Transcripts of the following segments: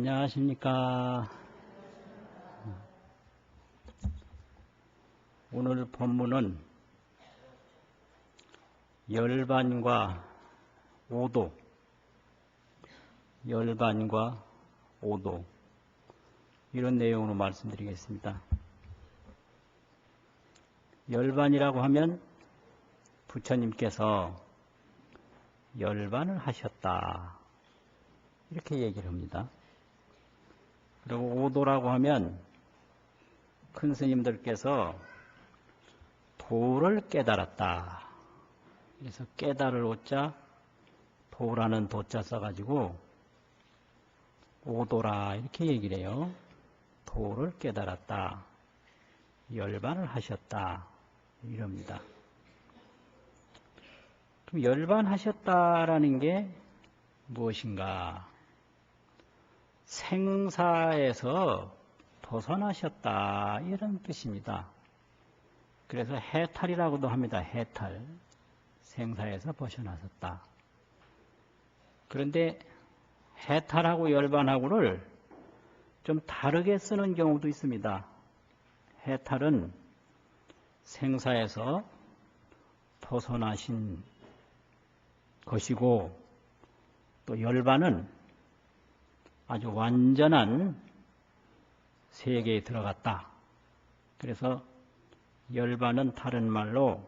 안녕하십니까. 오늘 본문은 열반과 오도, 열반과 오도 이런 내용으로 말씀드리겠습니다. 열반이라고 하면 부처님께서 열반을 하셨다 이렇게 얘기를 합니다. 그리고 오도라고 하면 큰 스님들께서 도를 깨달았다. 그래서 깨달을 오자 도라는 도자 써가지고 오도라 이렇게 얘기를 해요. 도를 깨달았다. 열반을 하셨다. 이럽니다. 그럼 열반하셨다라는 게 무엇인가? 생사에서 벗어나셨다 이런 뜻입니다. 그래서 해탈이라고도 합니다. 해탈. 생사에서 벗어나셨다. 그런데 해탈하고 열반하고를 좀 다르게 쓰는 경우도 있습니다. 해탈은 생사에서 벗어나신 것이고, 또 열반은 아주 완전한 세계에 들어갔다. 그래서 열반은 다른 말로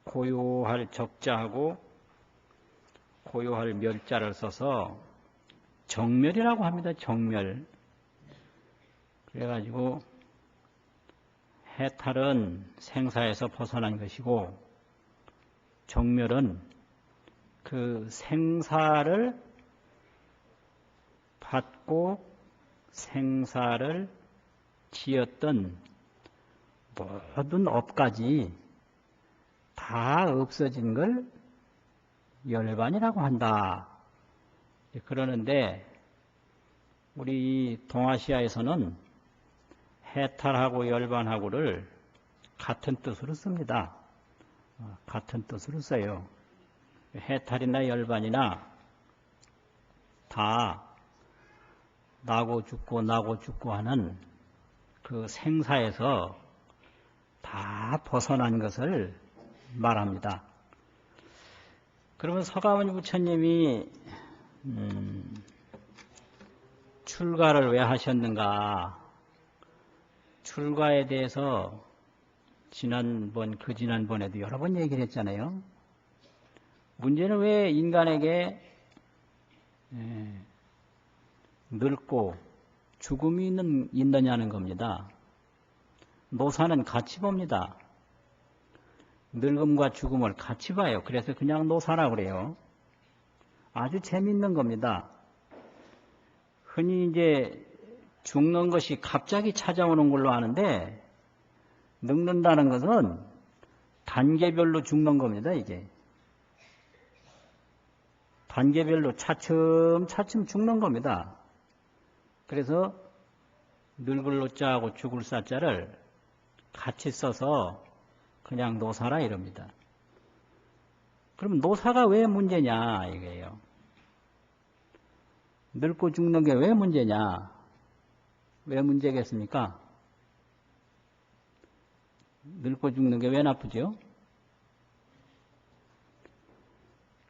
고요할 적자하고 고요할 멸자를 써서 정멸이라고 합니다. 정멸. 그래가지고 해탈은 생사에서 벗어난 것이고 정멸은 그 생사를 받고 생사를 지었던 모든 업까지 다 없어진 걸 열반이라고 한다. 그러는데 우리 동아시아에서는 해탈하고 열반하고를 같은 뜻으로 씁니다. 같은 뜻으로 써요. 해탈이나 열반이나 다 나고 죽고 하는 그 생사에서 다 벗어난 것을 말합니다. 그러면 서가모니 부처님이 출가를 왜 하셨는가? 출가에 대해서 지난번에도 여러 번 얘기를 했잖아요. 문제는 왜 인간에게 늙고 죽음이 있느냐는 겁니다. 노사는 같이 봅니다. 늙음과 죽음을 같이 봐요. 그래서 그냥 노사라고 그래요. 아주 재밌는 겁니다. 흔히 이제 죽는 것이 갑자기 찾아오는 걸로 아는데 늙는다는 것은 단계별로 죽는 겁니다. 이게 단계별로 차츰차츰 죽는 겁니다. 그래서 늙을 노자하고 죽을 사자를 같이 써서 그냥 노사라 이럽니다. 그럼 노사가 왜 문제냐 이거예요. 늙고 죽는 게 왜 문제냐? 왜 문제겠습니까? 늙고 죽는 게 왜 나쁘죠?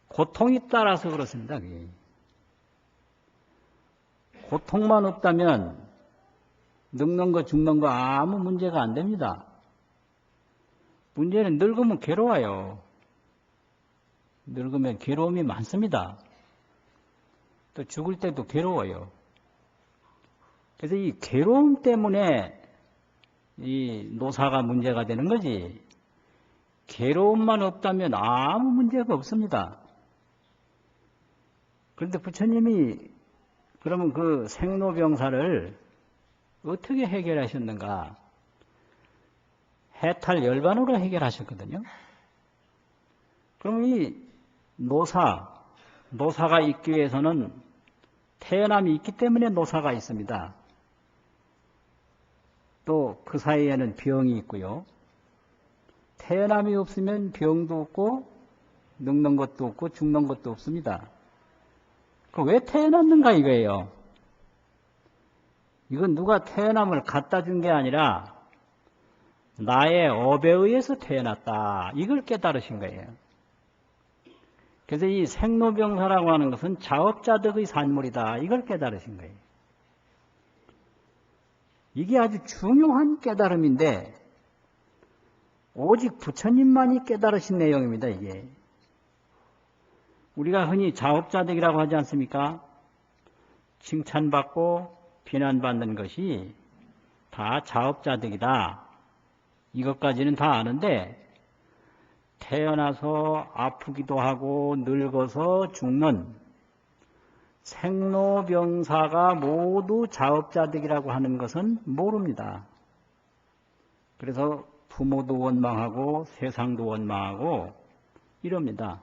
고통이 따라서 그렇습니다. 그게. 고통만 없다면 늙는 거 죽는 거 아무 문제가 안 됩니다. 문제는 늙으면 괴로워요. 늙으면 괴로움이 많습니다. 또 죽을 때도 괴로워요. 그래서 이 괴로움 때문에 이 노사가 문제가 되는 거지. 괴로움만 없다면 아무 문제가 없습니다. 그런데 부처님이 그러면 그 생로병사를 어떻게 해결하셨는가? 해탈 열반으로 해결하셨거든요. 그럼 이 노사가 있기 위해서는 태어남이 있기 때문에 노사가 있습니다. 또 그 사이에는 병이 있고요. 태어남이 없으면 병도 없고 늙는 것도 없고 죽는 것도 없습니다. 왜 태어났는가 이거예요. 이건 누가 태어남을 갖다 준 게 아니라 나의 업에 의해서 태어났다. 이걸 깨달으신 거예요. 그래서 이 생로병사라고 하는 것은 자업자득의 산물이다. 이걸 깨달으신 거예요. 이게 아주 중요한 깨달음인데 오직 부처님만이 깨달으신 내용입니다. 이게. 우리가 흔히 자업자득이라고 하지 않습니까? 칭찬받고 비난받는 것이 다 자업자득이다. 이것까지는 다 아는데 태어나서 아프기도 하고 늙어서 죽는 생로병사가 모두 자업자득이라고 하는 것은 모릅니다. 그래서 부모도 원망하고 세상도 원망하고 이럽니다.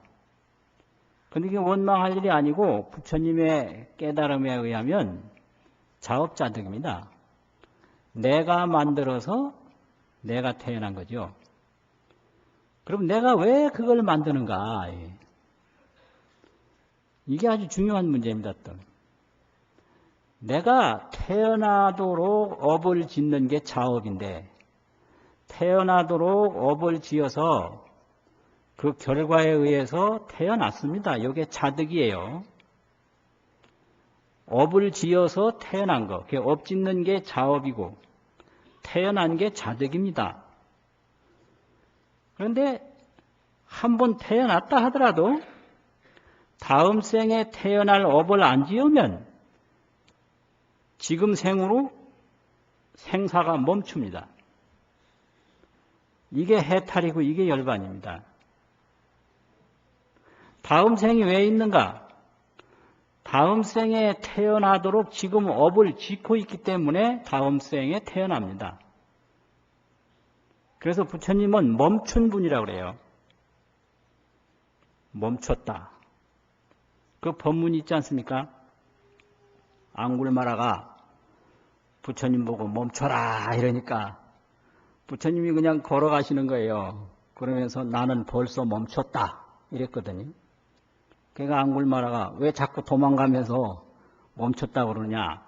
그런데 이게 원망할 일이 아니고 부처님의 깨달음에 의하면 자업자득입니다. 내가 만들어서 내가 태어난 거죠. 그럼 내가 왜 그걸 만드는가? 이게 아주 중요한 문제입니다. 또. 내가 태어나도록 업을 짓는 게 자업인데 태어나도록 업을 지어서 그 결과에 의해서 태어났습니다. 이게 자득이에요. 업을 지어서 태어난 거. 업 짓는 게 자업이고 태어난 게 자득입니다. 그런데 한번 태어났다 하더라도 다음 생에 태어날 업을 안 지으면 지금 생으로 생사가 멈춥니다. 이게 해탈이고 이게 열반입니다. 다음 생이 왜 있는가? 다음 생에 태어나도록 지금 업을 짓고 있기 때문에 다음 생에 태어납니다. 그래서 부처님은 멈춘 분이라고 그래요. 멈췄다. 그 법문이 있지 않습니까? 앙굴마라가 부처님 보고 멈춰라 이러니까 부처님이 그냥 걸어가시는 거예요. 그러면서 나는 벌써 멈췄다 이랬거든요. 그러니까 앙굴마라가 왜 자꾸 도망가면서 멈췄다고 그러냐.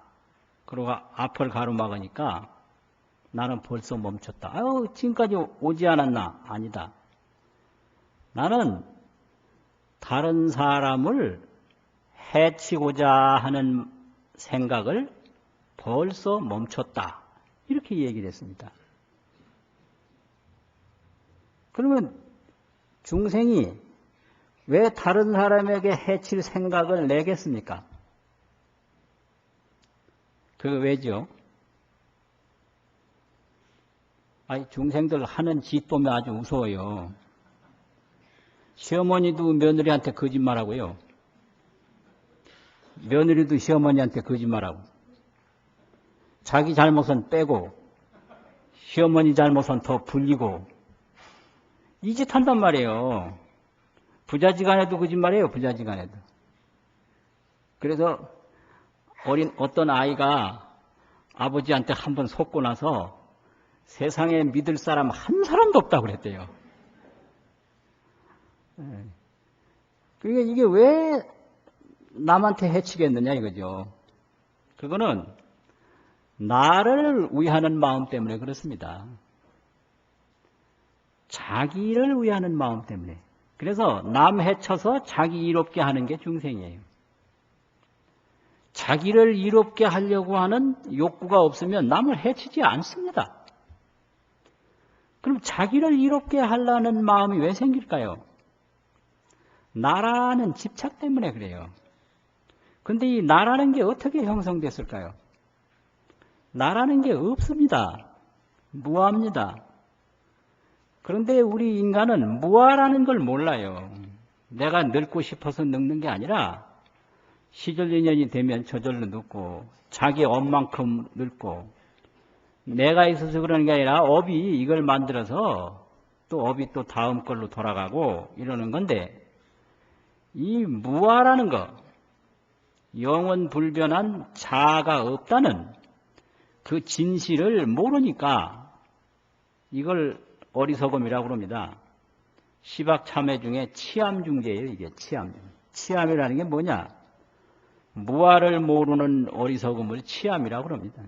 그러고 앞을 가로막으니까 나는 벌써 멈췄다. 아유, 지금까지 오지 않았나? 아니다. 나는 다른 사람을 해치고자 하는 생각을 벌써 멈췄다. 이렇게 얘기를 했습니다. 그러면 중생이 왜 다른 사람에게 해칠 생각을 내겠습니까? 그거 왜죠? 아니, 중생들 하는 짓 보면 아주 무서워요. 시어머니도 며느리한테 거짓말하고요. 며느리도 시어머니한테 거짓말하고. 자기 잘못은 빼고 시어머니 잘못은 더 불리고 이 짓 한단 말이에요. 부자지간에도 거짓말이에요. 부자지간에도. 그래서 어떤 아이가 아버지한테 한번 속고 나서 세상에 믿을 사람 한 사람도 없다고 그랬대요. 그러니까 이게 왜 남한테 해치겠느냐 이거죠. 그거는 나를 위하는 마음 때문에 그렇습니다. 자기를 위하는 마음 때문에. 그래서 남 해쳐서 자기 이롭게 하는 게 중생이에요. 자기를 이롭게 하려고 하는 욕구가 없으면 남을 해치지 않습니다. 그럼 자기를 이롭게 하려는 마음이 왜 생길까요? 나라는 집착 때문에 그래요. 근데 이 나라는 게 어떻게 형성됐을까요? 나라는 게 없습니다. 무아입니다. 그런데 우리 인간은 무아라는 걸 몰라요. 내가 늙고 싶어서 늙는 게 아니라 시절인연이 되면 저절로 늙고 자기 업만큼 늙고 내가 있어서 그러는 게 아니라 업이 이걸 만들어서 또 업이 또 다음 걸로 돌아가고 이러는 건데 이 무아라는 거 영원 불변한 자아가 없다는 그 진실을 모르니까 이걸 어리석음이라고 그럽니다. 시박참회 중에 치암중재예요. 이게 치암. 치암이라는 게 뭐냐? 무아를 모르는 어리석음을 치암이라고 그럽니다.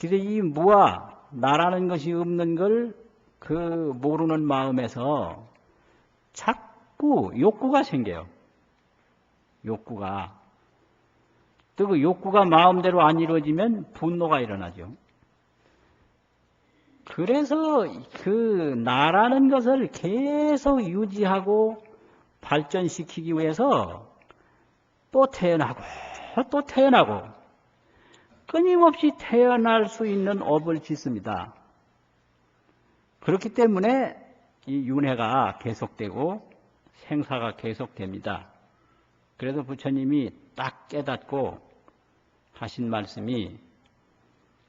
그래서 이 무아, 나라는 것이 없는 걸 그 모르는 마음에서 자꾸 욕구가 생겨요. 욕구가. 또 그 욕구가 마음대로 안 이루어지면 분노가 일어나죠. 그래서 그 나라는 것을 계속 유지하고 발전시키기 위해서 또 태어나고 또 태어나고 끊임없이 태어날 수 있는 업을 짓습니다. 그렇기 때문에 이 윤회가 계속되고 생사가 계속됩니다. 그래서 부처님이 딱 깨닫고 하신 말씀이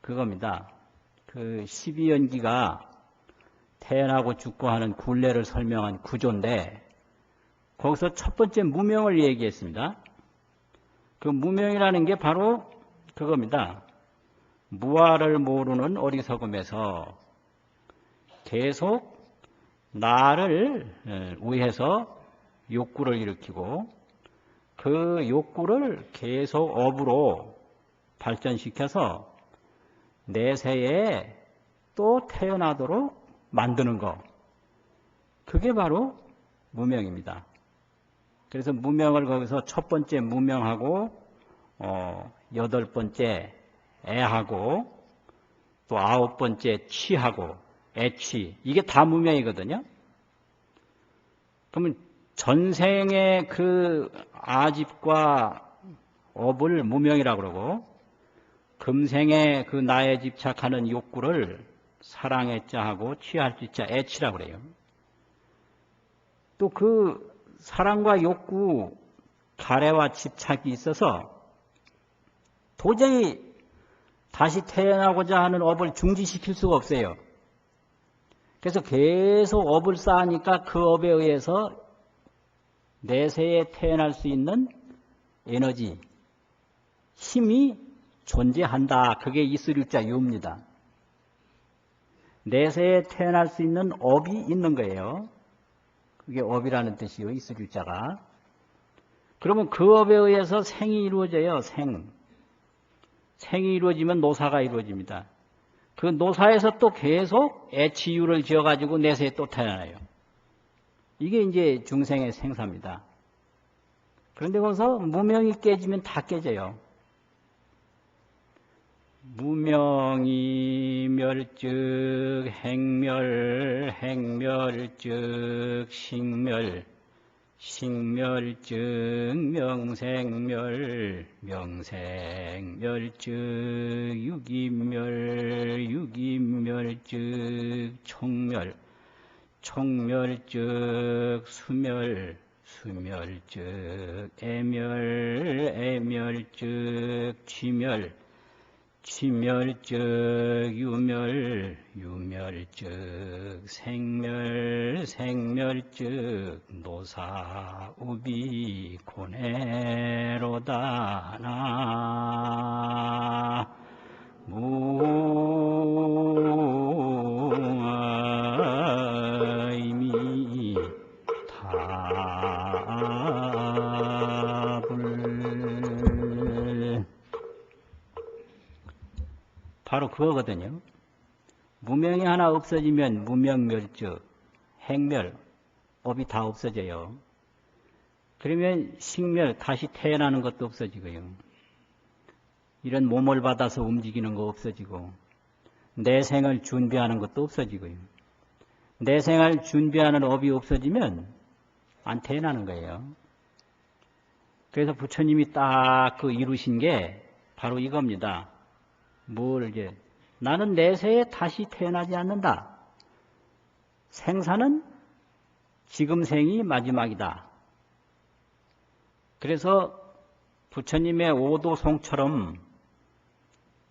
그겁니다. 그 12연기가 태어나고 죽고 하는 굴레를 설명한 구조인데 거기서 첫 번째 무명을 얘기했습니다. 그 무명이라는 게 바로 그겁니다. 무아를 모르는 어리석음에서 계속 나를 위해서 욕구를 일으키고 그 욕구를 계속 업으로 발전시켜서 내세에 또 태어나도록 만드는 것. 그게 바로 무명입니다. 그래서 무명을 거기서 첫 번째 무명하고 여덟 번째 애하고 또 아홉 번째 취하고 애취 이게 다 무명이거든요. 그러면 전생의 그 아집과 업을 무명이라고 그러고 금생의 그 나에 집착하는 욕구를 사랑의 자하고 취할 지자 애취라고 그래요. 또 그 사랑과 욕구, 가래와 집착이 있어서 도저히 다시 태어나고자 하는 업을 중지시킬 수가 없어요. 그래서 계속 업을 쌓으니까 그 업에 의해서 내세에 태어날 수 있는 에너지, 힘이 존재한다. 그게 이슬유자 유입니다. 내세에 태어날 수 있는 업이 있는 거예요. 그게 업이라는 뜻이요. 이슬유자가. 그러면 그 업에 의해서 생이 이루어져요. 생이 이루어지면 노사가 이루어집니다. 그 노사에서 또 계속 애치유를 지어가지고 내세에 또 태어나요. 이게 이제 중생의 생사입니다. 그런데 거기서 무명이 깨지면 다 깨져요. 무명이 멸즉 행멸, 행멸즉 식멸, 식멸즉 명생멸, 명생멸즉 유기멸, 유기멸즉 총멸, 총멸즉 수멸, 수멸즉 애멸, 애멸즉 취멸, 취멸즉 유멸, 유멸즉 생멸, 생멸즉 노사우비 고뇌로다 나무아이미 타불 바로 그거거든요. 무명이 하나 없어지면 무명멸즉, 행멸, 업이 다 없어져요. 그러면 식멸, 다시 태어나는 것도 없어지고요. 이런 몸을 받아서 움직이는 거 없어지고, 내생을 준비하는 것도 없어지고요. 내생을 준비하는 업이 없어지면 안 태어나는 거예요. 그래서 부처님이 딱 그 이루신 게 바로 이겁니다. 뭘 이제 나는 내세에 다시 태어나지 않는다. 생사는 지금 생이 마지막이다. 그래서 부처님의 오도송처럼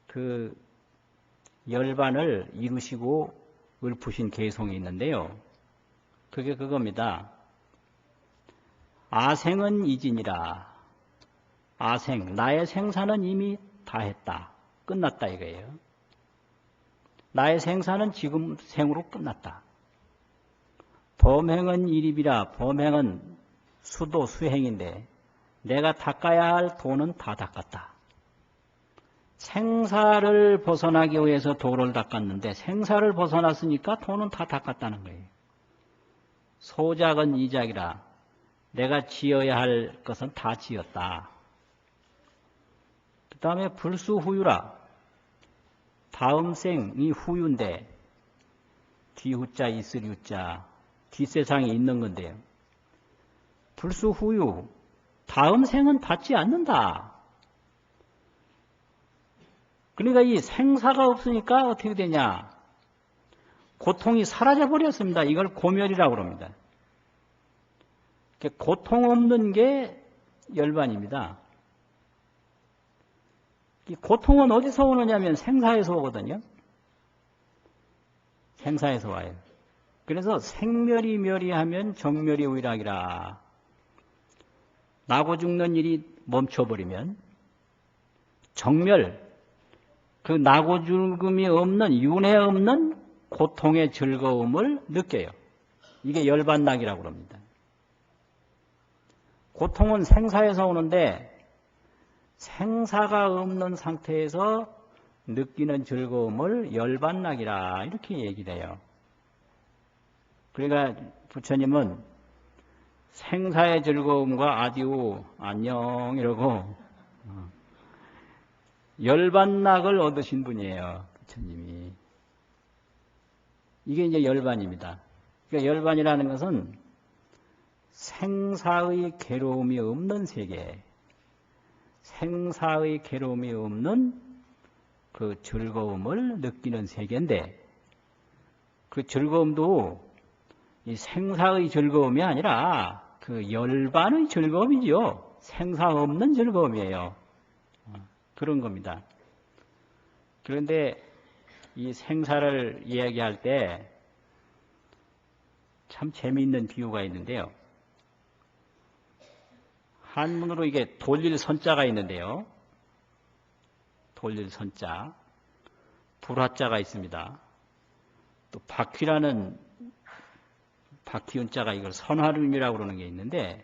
그 열반을 이루시고 읊으신 개송이 있는데요. 그게 그겁니다. 아생은 이진이라. 아생, 나의 생사는 이미 다 했다. 끝났다 이거예요. 나의 생사는 지금 생으로 끝났다. 범행은 일입이라. 범행은 수도 수행인데 내가 닦아야 할 도는 다 닦았다. 생사를 벗어나기 위해서 도를 닦았는데 생사를 벗어났으니까 도는 다 닦았다는 거예요. 소작은 이작이라 내가 지어야 할 것은 다 지었다. 그 다음에 불수후유라 다음 생이 후유인데 뒤후자 있을 유자 뒷세상에 있는 건데요. 불수후유 다음 생은 받지 않는다. 그러니까 이 생사가 없으니까 어떻게 되냐? 고통이 사라져 버렸습니다. 이걸 고멸이라고 합니다. 고통 없는 게 열반입니다. 이 고통은 어디서 오느냐면 생사에서 오거든요. 생사에서 와요. 그래서 생멸이 멸이하면 정멸이 의락이라. 나고 죽는 일이 멈춰버리면 정멸, 그 나고 죽음이 없는 윤회 없는 고통의 즐거움을 느껴요. 이게 열반락이라고 합니다. 고통은 생사에서 오는데 생사가 없는 상태에서 느끼는 즐거움을 열반락이라 이렇게 얘기를 해요. 그러니까 부처님은 생사의 즐거움과 아디오 안녕 이러고 열반락을 얻으신 분이에요. 부처님이. 이게 이제 열반입니다. 그러니까 열반이라는 것은 생사의 괴로움이 없는 세계, 생사의 괴로움이 없는 그 즐거움을 느끼는 세계인데 그 즐거움도 이 생사의 즐거움이 아니라 그 열반의 즐거움이죠. 생사 없는 즐거움이에요. 그런 겁니다. 그런데 이 생사를 이야기할 때 참 재미있는 비유가 있는데요. 한문으로 이게 돌릴 선자가 있는데요. 돌릴 선자, 불화자가 있습니다. 또 바퀴라는 바퀴운자가 이걸 선화름이라고 그러는 게 있는데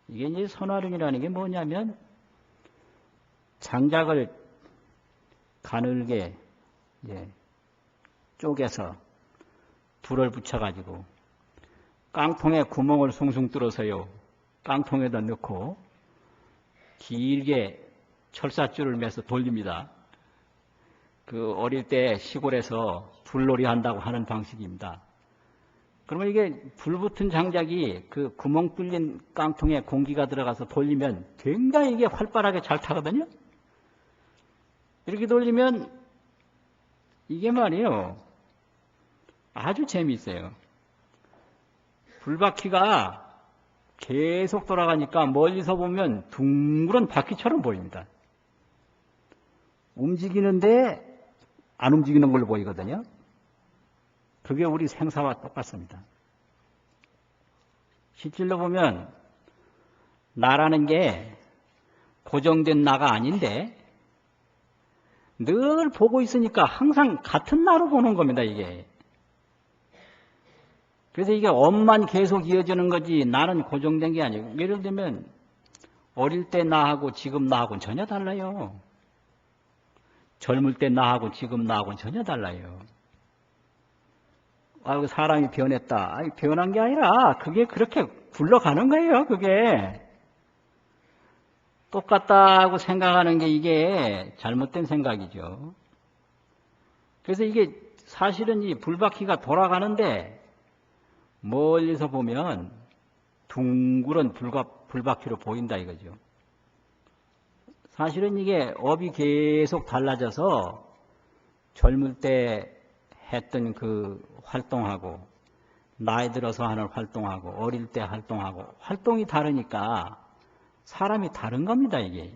이게 이제 선화름이라는 게 뭐냐면 장작을 가늘게 쪼개서 불을 붙여가지고 깡통에 구멍을 숭숭 뚫어서요. 깡통에다 넣고 길게 철사줄을 매서 돌립니다. 그 어릴 때 시골에서 불놀이 한다고 하는 방식입니다. 그러면 이게 불 붙은 장작이 그 구멍 뚫린 깡통에 공기가 들어가서 돌리면 굉장히 이게 활발하게 잘 타거든요. 이렇게 돌리면 이게 말이에요. 아주 재미있어요. 불바퀴가 계속 돌아가니까 멀리서 보면 둥그런 바퀴처럼 보입니다. 움직이는데 안 움직이는 걸로 보이거든요. 그게 우리 생사와 똑같습니다. 실질로 보면 나라는 게 고정된 나가 아닌데 늘 보고 있으니까 항상 같은 나로 보는 겁니다, 이게. 그래서 이게 업만 계속 이어지는 거지 나는 고정된 게 아니고 예를 들면 어릴 때 나하고 지금 나하고는 전혀 달라요. 젊을 때 나하고 지금 나하고는 전혀 달라요. 아이고 사람이 변했다. 아니, 변한 게 아니라 그게 그렇게 굴러가는 거예요. 그게. 똑같다고 생각하는 게 이게 잘못된 생각이죠. 그래서 이게 사실은 이 불바퀴가 돌아가는데 멀리서 보면 둥그런 불바퀴로 보인다 이거죠. 사실은 이게 업이 계속 달라져서 젊을 때 했던 그 활동하고 나이 들어서 하는 활동하고 어릴 때 활동하고 활동이 다르니까 사람이 다른 겁니다, 이게.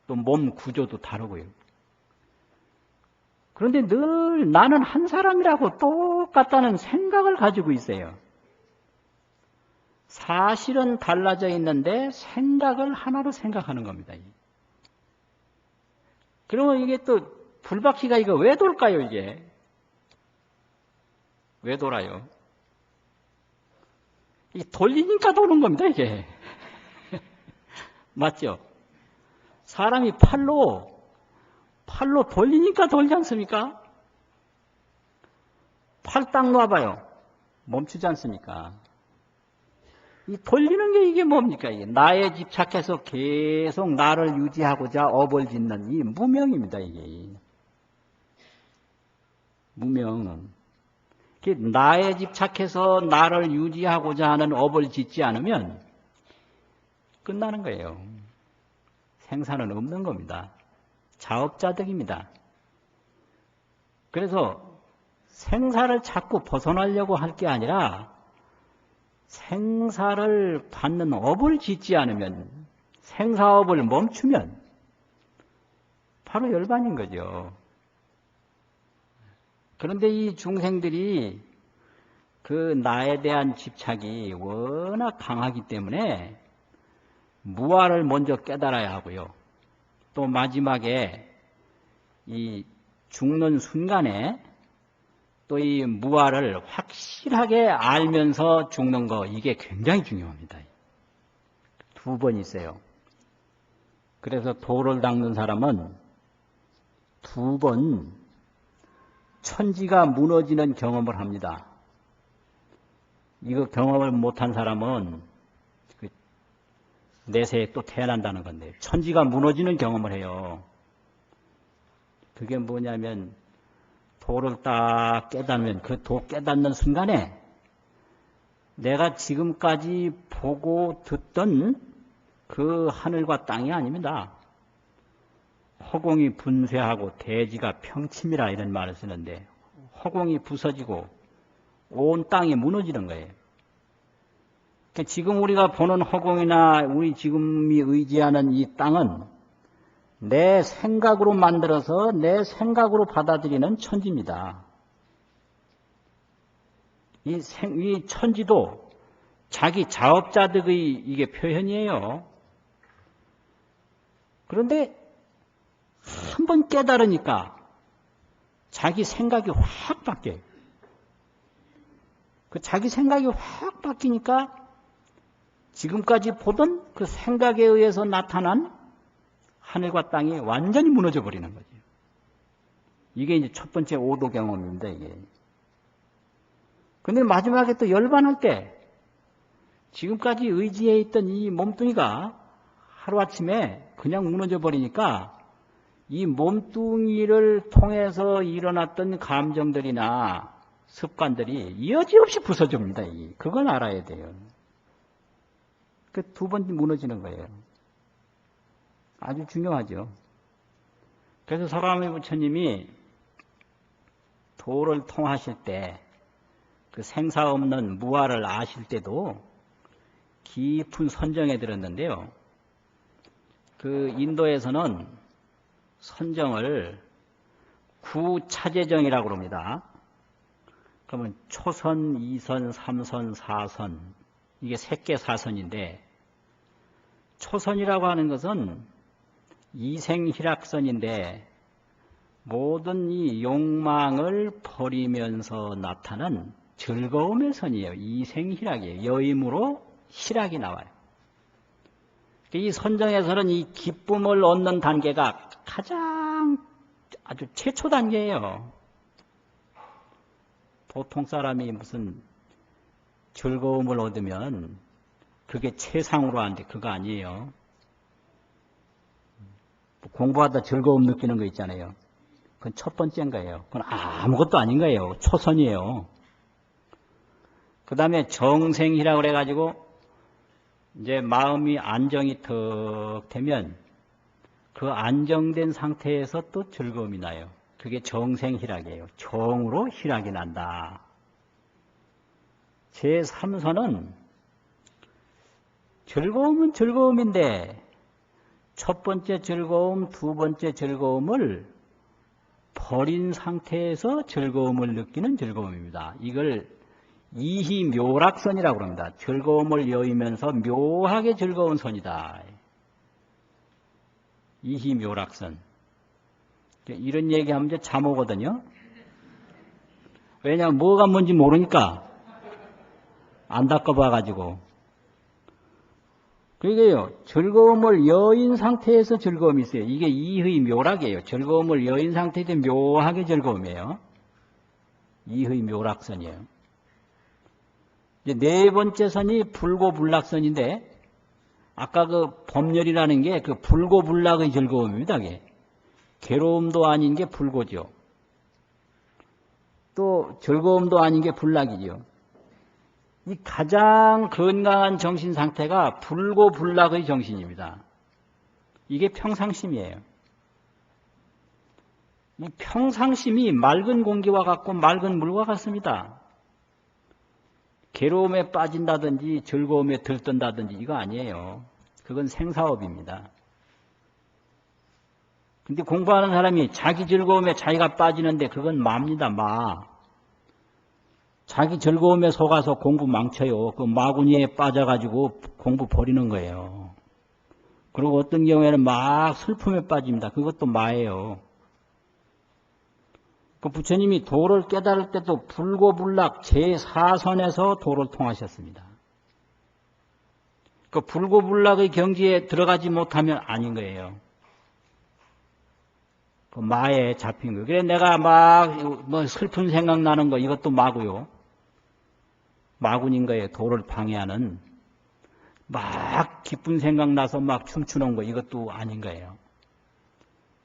또 몸 구조도 다르고요. 그런데 늘 나는 한 사람이라고 똑같다는 생각을 가지고 있어요. 사실은 달라져 있는데 생각을 하나로 생각하는 겁니다. 그러면 이게 또 불바퀴가 이거 왜 돌까요, 이게? 왜 돌아요? 이 돌리니까 도는 겁니다, 이게. 맞죠? 사람이 팔로 팔로 돌리니까 돌지 않습니까? 팔 딱 놔봐요. 멈추지 않습니까? 이 돌리는 게 이게 뭡니까? 이게 나에 집착해서 계속 나를 유지하고자 업을 짓는 이 무명입니다, 이게. 무명은. 나에 집착해서 나를 유지하고자 하는 업을 짓지 않으면 끝나는 거예요. 생사는 없는 겁니다. 자업자득입니다. 그래서 생사를 자꾸 벗어나려고 할 게 아니라 생사를 받는 업을 짓지 않으면, 생사업을 멈추면 바로 열반인 거죠. 그런데 이 중생들이 그 나에 대한 집착이 워낙 강하기 때문에 무아를 먼저 깨달아야 하고요. 또 마지막에 이 죽는 순간에 또 이 무아를 확실하게 알면서 죽는 거, 이게 굉장히 중요합니다. 두 번 있어요. 그래서 도를 닦는 사람은 두 번 천지가 무너지는 경험을 합니다. 이거 경험을 못한 사람은 내세에 또 태어난다는 건데, 천지가 무너지는 경험을 해요. 그게 뭐냐면 도를 딱 깨닫으면 그 도 깨닫는 순간에 내가 지금까지 보고 듣던 그 하늘과 땅이 아닙니다. 허공이 분쇄하고 대지가 평침이라 이런 말을 쓰는데, 허공이 부서지고 온 땅이 무너지는 거예요. 그러니까 지금 우리가 보는 허공이나 우리 지금이 의지하는 이 땅은 내 생각으로 만들어서 내 생각으로 받아들이는 천지입니다. 이 천지도 자기 자업자득의 이게 표현이에요. 그런데 한 번 깨달으니까 자기 생각이 확 바뀌어요. 그 자기 생각이 확 바뀌니까 지금까지 보던 그 생각에 의해서 나타난 하늘과 땅이 완전히 무너져 버리는 거죠. 이게 이제 첫 번째 오도 경험입니다, 이게. 근데 마지막에 또 열반할 때 지금까지 의지해 있던 이 몸뚱이가 하루아침에 그냥 무너져 버리니까 이 몸뚱이를 통해서 일어났던 감정들이나 습관들이 여지없이 부서집니다. 그건 알아야 돼요. 그 두 번 무너지는 거예요. 아주 중요하죠. 그래서 서가모니 부처님이 도를 통하실 때 그 생사 없는 무아를 아실 때도 깊은 선정에 들었는데요. 그 인도에서는 선정을 구차제정이라고 합니다. 그러면 초선, 2선, 3선, 4선, 이게 색계사선인데, 초선이라고 하는 것은 이생희락선인데 모든 이 욕망을 버리면서 나타난 즐거움의 선이에요. 이생희락이에요. 여임으로 희락이 나와요. 이 선정에서는 이 기쁨을 얻는 단계가 가장 아주 최초 단계예요. 보통 사람이 무슨 즐거움을 얻으면 그게 최상으로 하는데 그거 아니에요. 공부하다 즐거움 느끼는 거 있잖아요. 그건 첫 번째인 거예요. 그건 아무것도 아닌 거예요. 초선이에요. 그 다음에 정생이라고 그래가지고 이제 마음이 안정이 턱 되면 그 안정된 상태에서 또 즐거움이 나요. 그게 정생희락이에요. 정으로 희락이 난다. 제3선은 즐거움은 즐거움인데 첫 번째 즐거움, 두 번째 즐거움을 버린 상태에서 즐거움을 느끼는 즐거움입니다. 이걸 이희묘락선이라고 합니다. 즐거움을 여의면서 묘하게 즐거운 선이다. 이희묘락선. 이런 얘기하면 이제 잠오거든요. 왜냐하면 뭐가 뭔지 모르니까 안 닦아봐가지고. 그러니까요, 즐거움을 여인 상태에서 즐거움이 있어요. 이게 이의 묘락이에요. 즐거움을 여인 상태에서 묘하게 즐거움이에요. 이의 묘락선이에요. 이제 네 번째 선이 불고불락선인데, 아까 그 법렬이라는 게 그 불고불락의 즐거움입니다. 이게. 괴로움도 아닌 게 불고죠. 또 즐거움도 아닌 게 불락이죠. 이 가장 건강한 정신 상태가 불고불락의 정신입니다. 이게 평상심이에요. 이 평상심이 맑은 공기와 같고 맑은 물과 같습니다. 괴로움에 빠진다든지 즐거움에 들뜬다든지 이거 아니에요. 그건 생사업입니다. 근데 공부하는 사람이 자기 즐거움에 자기가 빠지는데 그건 마입니다. 마. 자기 즐거움에 속아서 공부 망쳐요. 그 마구니에 빠져가지고 공부 버리는 거예요. 그리고 어떤 경우에는 막 슬픔에 빠집니다. 그것도 마예요. 그 부처님이 도를 깨달을 때도 불고불락 제4선에서 도를 통하셨습니다. 그 불고불락의 경지에 들어가지 못하면 아닌 거예요. 그 마에 잡힌 거예요. 그래 내가 막 뭐 슬픈 생각 나는 거 이것도 마고요. 마군인 거예요. 도를 방해하는. 막 기쁜 생각 나서 막 춤추는 거 이것도 아닌 거예요.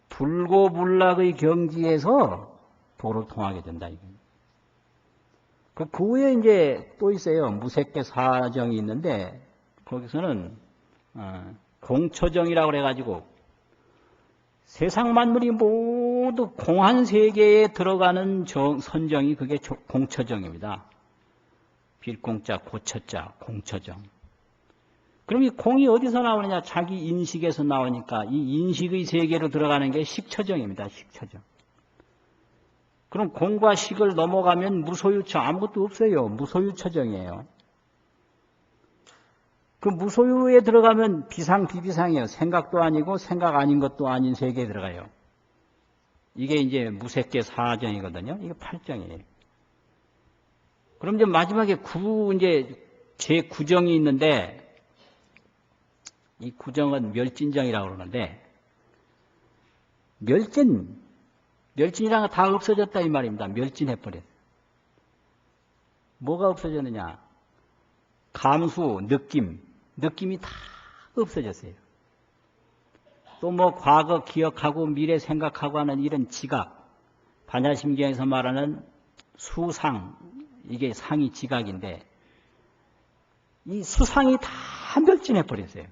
불고불락의 경지에서 도를 통하게 된다. 그 후에 이제 또 있어요. 무색계 사정이 있는데 거기서는 공처정이라고 그래가지고 세상 만물이 모두 공한 세계에 들어가는 선정이 그게 공처정입니다. 빌공자, 고처자, 공처정. 그럼 이 공이 어디서 나오느냐? 자기 인식에서 나오니까 이 인식의 세계로 들어가는 게 식처정입니다. 식처정. 그럼 공과 식을 넘어가면 무소유처 아무것도 없어요. 무소유처정이에요. 그 무소유에 들어가면 비상 비비상이에요. 생각도 아니고 생각 아닌 것도 아닌 세계에 들어가요. 이게 이제 무색계 사정이거든요. 이게 8정이에요. 그럼 이제 마지막에 이제 제9정이 있는데 이 9정은 멸진정이라고 그러는데 멸진이란 거 다 없어졌다 이 말입니다. 멸진해버렸어요. 뭐가 없어졌느냐? 감수, 느낌이 다 없어졌어요. 또 뭐 과거 기억하고 미래 생각하고 하는 이런 지각, 반야심경에서 말하는 수상, 이게 상이 지각인데 이 수상이 다 멸진해버렸어요.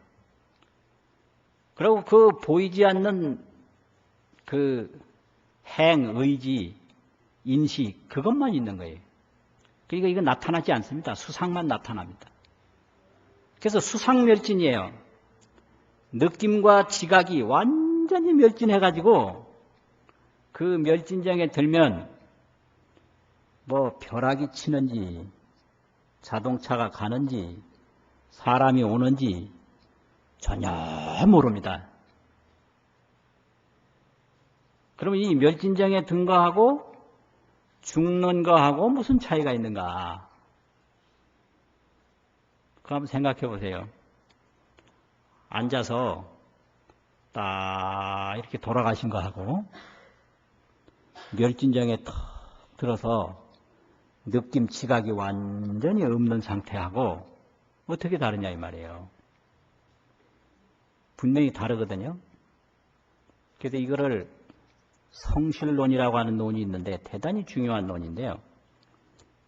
그리고 그 보이지 않는 그 행, 의지, 인식 그것만 있는 거예요. 그러니까 이거 나타나지 않습니다. 수상만 나타납니다. 그래서 수상멸진이에요. 느낌과 지각이 완전히 멸진해가지고 그 멸진정에 들면 뭐 벼락이 치는지 자동차가 가는지 사람이 오는지 전혀 모릅니다. 그럼 이 멸진정에 든 거하고 죽는 거하고 무슨 차이가 있는가? 그거 한번 생각해 보세요. 앉아서 딱 이렇게 돌아가신 거하고 멸진정에 턱 들어서 느낌, 지각이 완전히 없는 상태하고 어떻게 다르냐 이 말이에요. 분명히 다르거든요. 그래서 이거를 성실론이라고 하는 논이 있는데 대단히 중요한 논인데요.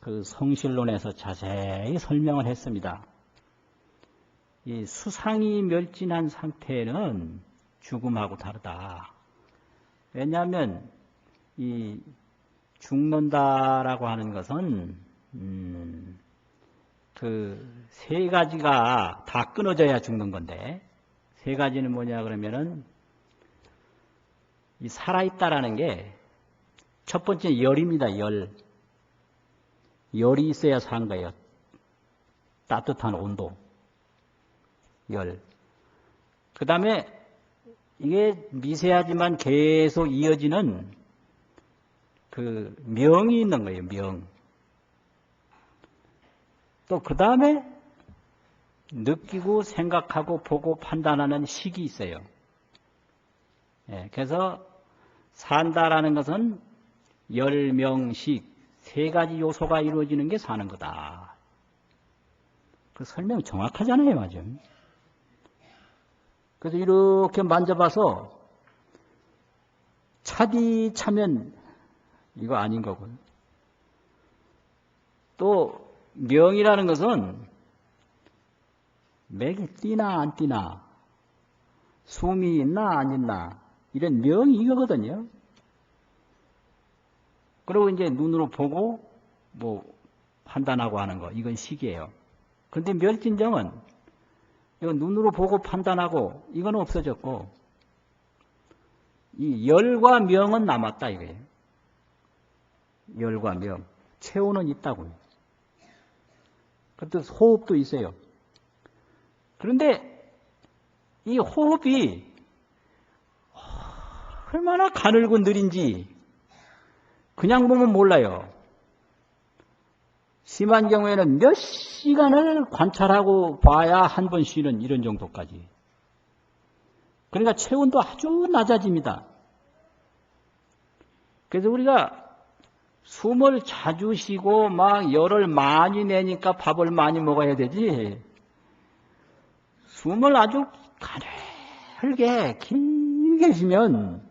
그 성실론에서 자세히 설명을 했습니다. 이 수상이 멸진한 상태는 죽음하고 다르다. 왜냐하면 이 죽는다라고 하는 것은 그 세 가지가 다 끊어져야 죽는 건데 세 가지는 뭐냐 그러면은 이 살아있다라는 게 첫 번째 열입니다. 열이 있어야 사는 거예요. 따뜻한 온도. 열. 그 다음에 이게 미세하지만 계속 이어지는 그 명이 있는 거예요. 명. 또 그 다음에 느끼고 생각하고 보고 판단하는 식이 있어요. 예, 그래서 산다라는 것은 열명식, 세 가지 요소가 이루어지는 게 사는 거다. 그 설명 정확하잖아요, 아주. 그래서 이렇게 만져봐서 차디 차면 이거 아닌 거고요. 또 명이라는 것은 맥이 뛰나 안 뛰나, 숨이 있나 안 있나, 이런 명이 이거거든요. 그리고 이제 눈으로 보고 뭐 판단하고 하는 거, 이건 식이에요. 근데 멸진정은 이건 눈으로 보고 판단하고 이건 없어졌고, 이 열과 명은 남았다 이거예요. 열과 명, 체온은 있다고요. 그것도 호흡도 있어요. 그런데 이 호흡이 얼마나 가늘고 느린지 그냥 보면 몰라요. 심한 경우에는 몇 시간을 관찰하고 봐야 한 번 쉬는 이런 정도까지. 그러니까 체온도 아주 낮아집니다. 그래서 우리가 숨을 자주 쉬고 막 열을 많이 내니까 밥을 많이 먹어야 되지. 숨을 아주 가늘게 길게 쉬면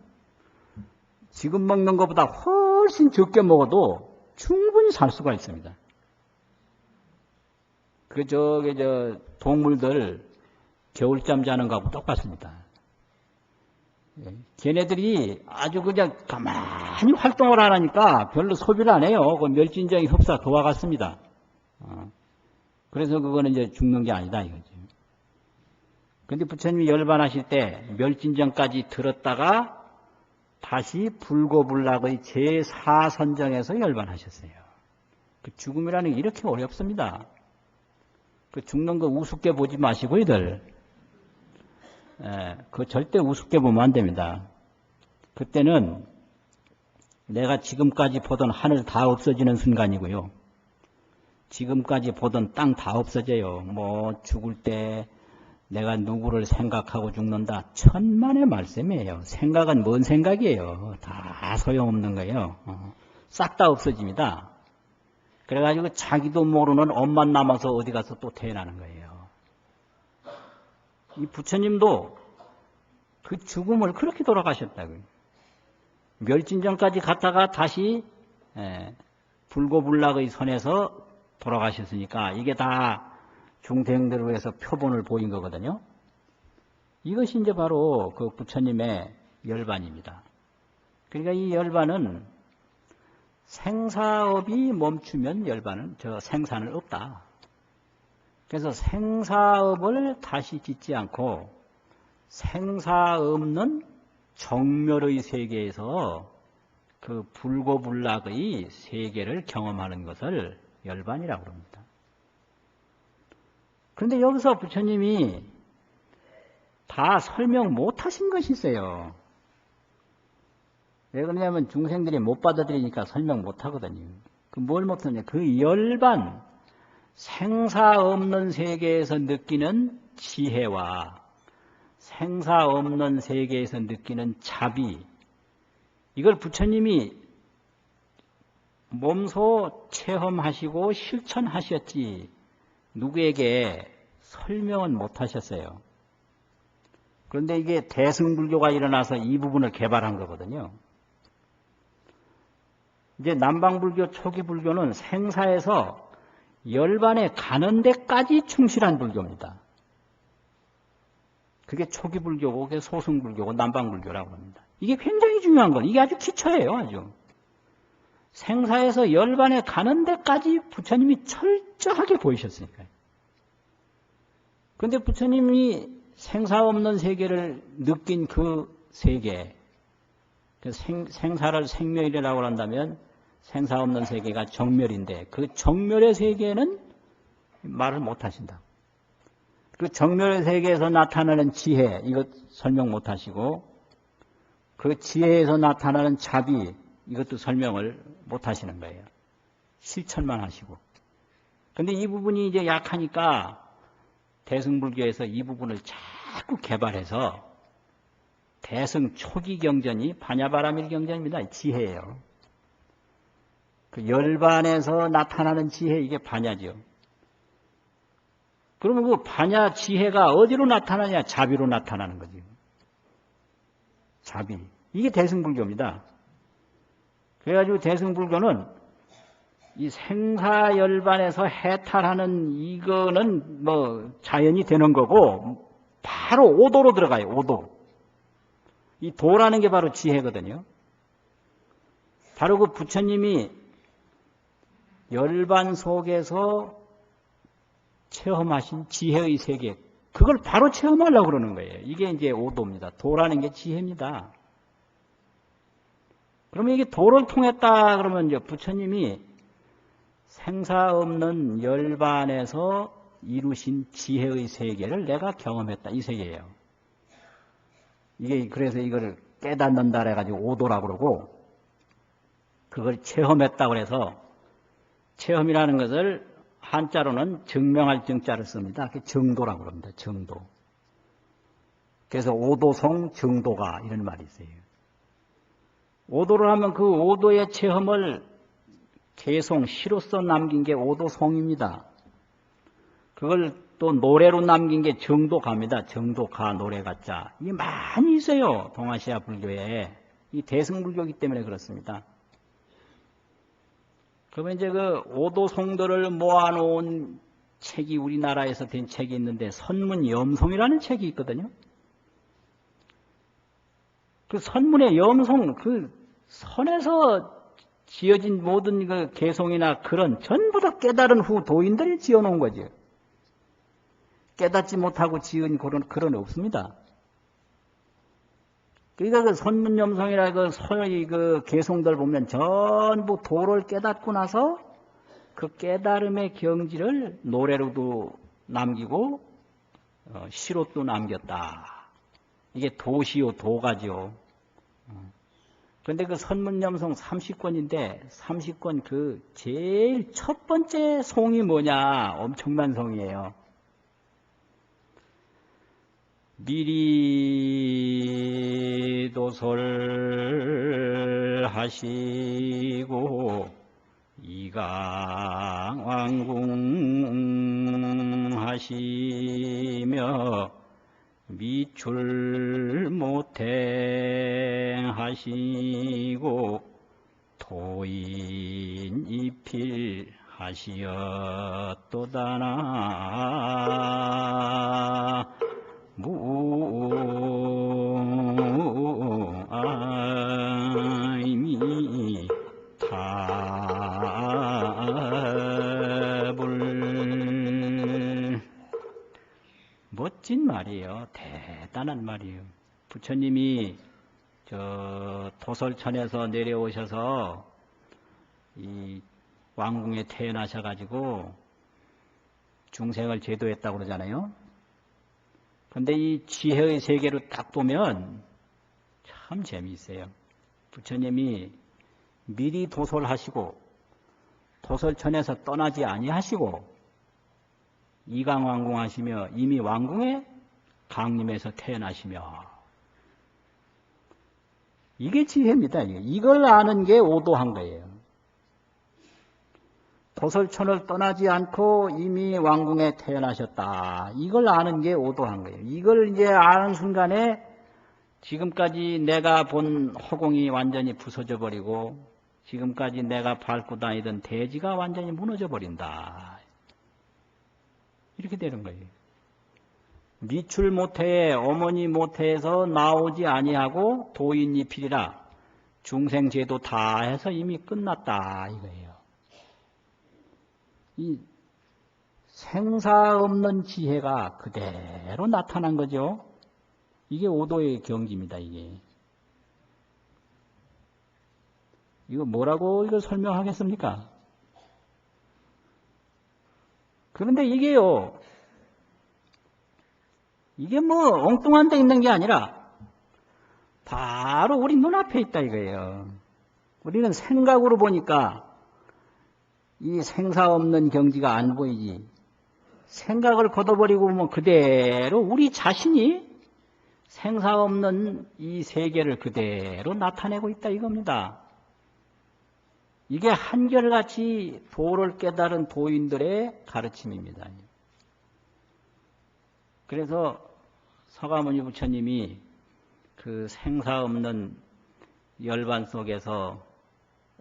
지금 먹는 것보다 훨씬 적게 먹어도 충분히 살 수가 있습니다. 동물들 겨울잠 자는 거하고 똑같습니다. 걔네들이 아주 그냥 가만히 활동을 안 하니까 별로 소비를 안 해요. 그 멸진정이 흡사 그와 같습니다. 그래서 그거는 이제 죽는 게 아니다 이거죠. 근데 부처님이 열반하실 때 멸진정까지 들었다가 다시 불고불락의 제4선정에서 열반하셨어요. 그 죽음이라는 게 이렇게 어렵습니다. 그 죽는 거 우습게 보지 마시고들. 그 절대 우습게 보면 안 됩니다. 그때는 내가 지금까지 보던 하늘 다 없어지는 순간이고요. 지금까지 보던 땅 다 없어져요. 뭐 죽을 때 내가 누구를 생각하고 죽는다. 천만의 말씀이에요. 생각은 뭔 생각이에요. 다 소용없는 거예요. 싹 다 없어집니다. 그래가지고 자기도 모르는 엄만 남아서 어디 가서 또 태어나는 거예요. 이 부처님도 그 죽음을 그렇게 돌아가셨다고요. 멸진정까지 갔다가 다시 불고불락의 선에서 돌아가셨으니까 이게 다 중생들을 위해서 표본을 보인 거거든요. 이것이 이제 바로 그 부처님의 열반입니다. 그러니까 이 열반은 생사업이 멈추면 열반은 생사는 없다. 그래서 생사업을 다시 짓지 않고 생사 없는 정멸의 세계에서 그 불고불락의 세계를 경험하는 것을 열반이라고 합니다. 그런데 여기서 부처님이 다 설명 못하신 것이 있어요. 왜 그러냐면 중생들이 못 받아들이니까 설명 못하거든요. 그 뭘 못하냐? 그 열반, 생사 없는 세계에서 느끼는 지혜와 생사 없는 세계에서 느끼는 자비, 이걸 부처님이 몸소 체험하시고 실천하셨지 누구에게 설명은 못하셨어요. 그런데 이게 대승불교가 일어나서 이 부분을 개발한 거거든요. 이제 남방불교 초기 불교는 생사에서 열반에 가는 데까지 충실한 불교입니다. 그게 초기 불교고, 그게 소승불교고, 남방불교라고 합니다. 이게 굉장히 중요한 건, 이게 아주 기초예요, 아주. 생사에서 열반에 가는 데까지 부처님이 철저하게 보이셨으니까요. 그런데 부처님이 생사 없는 세계를 느낀 그 세계, 생사를 생멸이라고 한다면 생사 없는 세계가 정멸인데 그 정멸의 세계는 말을 못하신다. 그 정멸의 세계에서 나타나는 지혜, 이것 설명 못하시고 그 지혜에서 나타나는 자비, 이것도 설명을 못하시는 거예요. 실천만 하시고. 그런데 이 부분이 이제 약하니까 대승불교에서 이 부분을 자꾸 개발해서 대승 초기 경전이 반야바라밀 경전입니다. 지혜예요. 그 열반에서 나타나는 지혜, 이게 반야죠. 그러면 그 반야 지혜가 어디로 나타나냐? 자비로 나타나는 거죠. 자비. 이게 대승불교입니다. 그래가지고 대승불교는 이 생사열반에서 해탈하는 이거는 뭐 자연이 되는 거고, 바로 오도로 들어가요. 오도. 이 도라는 게 바로 지혜거든요. 바로 그 부처님이 열반 속에서 체험하신 지혜의 세계, 그걸 바로 체험하려고 그러는 거예요. 이게 이제 오도입니다. 도라는 게 지혜입니다. 그러면 이게 도를 통했다 그러면 이제 부처님이 생사 없는 열반에서 이루신 지혜의 세계를 내가 경험했다, 이 세계예요. 이게 그래서 이걸 깨닫는다 해가지고 오도라고 그러고, 그걸 체험했다 그래서, 체험이라는 것을 한자로는 증명할 증자를 씁니다. 정도라고 그럽니다. 정도. 그래서 오도송 정도가 이런 말이 있어요. 오도를 하면 그 오도의 체험을 개송, 시로써 남긴 게 오도송입니다. 그걸 또 노래로 남긴 게 정도가입니다. 정도가, 노래가자. 이게 많이 있어요. 동아시아 불교에. 이 대승불교이기 때문에 그렇습니다. 그러면 이제 그 오도송들을 모아놓은 책이 우리나라에서 된 책이 있는데, 선문염송이라는 책이 있거든요. 그 선문의 염송, 그 선에서 지어진 모든 그 개송이나 글은 전부 다 깨달은 후 도인들이 지어놓은 거죠. 깨닫지 못하고 지은 글은 없습니다. 그러니까 그 선문염송이나 그 소의 그 개송들 보면 전부 도를 깨닫고 나서 그 깨달음의 경지를 노래로도 남기고 시로도 남겼다. 이게 도시요, 도가죠. 그런데 그 선문염송 30권인데 30권 그 제일 첫 번째 송이 뭐냐? 엄청난 송이에요. 미리 도설 하시고 이강왕궁 하시며 미출 모탱 하시고 도인 입필 하시었도다나 무아이미 답을. 멋진 말이에요. 대단한 말이에요. 부처님이 저 도솔천에서 내려오셔서 이 왕궁에 태어나셔가지고 중생을 제도했다고 그러잖아요. 그런데 이 지혜의 세계로 딱 보면 참 재미있어요. 부처님이 미리 도솔하시고 도솔천에서 떠나지 아니하시고 이강왕궁 하시며 이미 왕궁에 강림해서 태어나시며, 이게 지혜입니다. 이걸 아는 게 오도한 거예요. 도솔천을 떠나지 않고 이미 왕궁에 태어나셨다. 이걸 아는 게 오도한 거예요. 이걸 이제 아는 순간에 지금까지 내가 본 허공이 완전히 부서져 버리고 지금까지 내가 밟고 다니던 대지가 완전히 무너져 버린다. 이렇게 되는 거예요. 미출 모태에 어머니 모태에서 나오지 아니하고 도인이필이라 중생제도 다 해서 이미 끝났다 이거예요. 이 생사 없는 지혜가 그대로 나타난 거죠. 이게 오도의 경지입니다. 이거 뭐라고 이걸 설명하겠습니까? 그런데 이게요, 이게 뭐 엉뚱한 데 있는 게 아니라 바로 우리 눈앞에 있다 이거예요. 우리는 생각으로 보니까 이 생사 없는 경지가 안 보이지. 생각을 걷어버리고 보면 그대로 우리 자신이 생사 없는 이 세계를 그대로 나타내고 있다 이겁니다. 이게 한결같이 도를 깨달은 도인들의 가르침입니다. 그래서 서가모니 부처님이 그 생사 없는 열반 속에서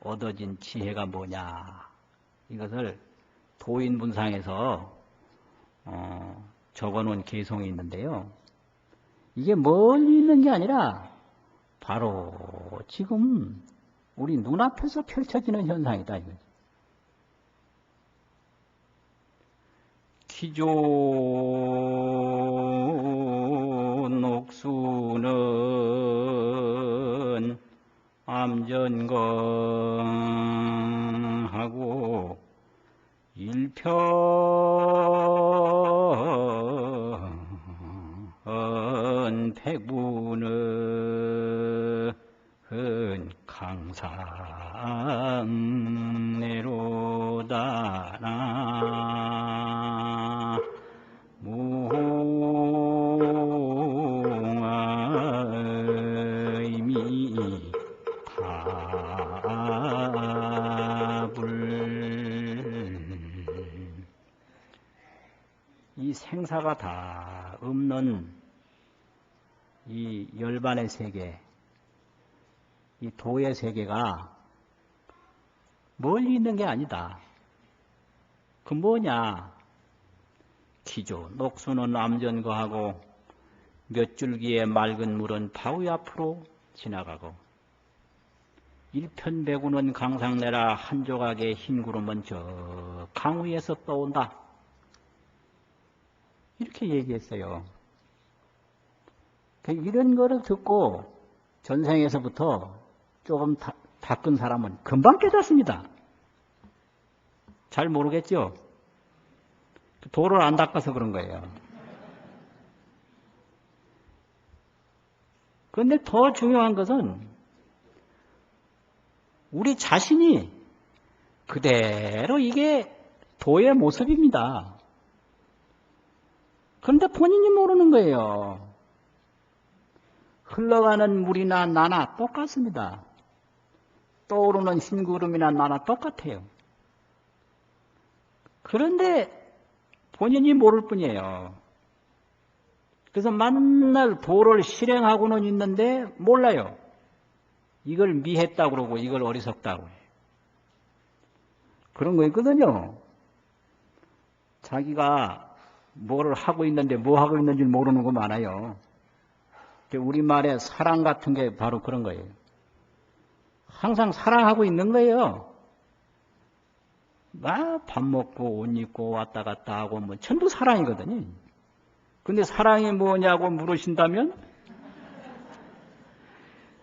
얻어진 지혜가 뭐냐 이것을 도인분상에서 적어놓은 개송이 있는데요. 이게 멀리 있는 게 아니라 바로 지금 우리 눈앞에서 펼쳐지는 현상이다 이거죠. 기조 녹수는 암전거하고 일편 백부는 강상내로다나 무의미 이 생사가 다 없는 이 열반의 세계, 이 도의 세계가 멀리 있는 게 아니다. 그 뭐냐? 기조, 녹수는 암전거하고 몇 줄기의 맑은 물은 바위 앞으로 지나가고 일편배구는 강상내라 한 조각의 흰 구름은 저 강 위에서 떠온다. 이렇게 얘기했어요. 이런 거를 듣고 전생에서부터 조금 닦은 사람은 금방 깨닫습니다. 잘 모르겠죠? 도를 안 닦아서 그런 거예요. 그런데 더 중요한 것은 우리 자신이 그대로 이게 도의 모습입니다. 그런데 본인이 모르는 거예요. 흘러가는 물이나 나나 똑같습니다. 떠오르는 흰구름이나 나나 똑같아요. 그런데 본인이 모를 뿐이에요. 그래서 만날 도를 실행하고는 있는데 몰라요. 이걸 미했다고 그러고 이걸 어리석다고 해요. 그런 거 있거든요. 자기가 뭐를 하고 있는데 뭐 하고 있는지 모르는 거 많아요. 우리말에 사랑 같은 게 바로 그런 거예요. 항상 사랑하고 있는 거예요. 밥 먹고 옷 입고 왔다 갔다 하고 뭐 전부 사랑이거든요. 근데 사랑이 뭐냐고 물으신다면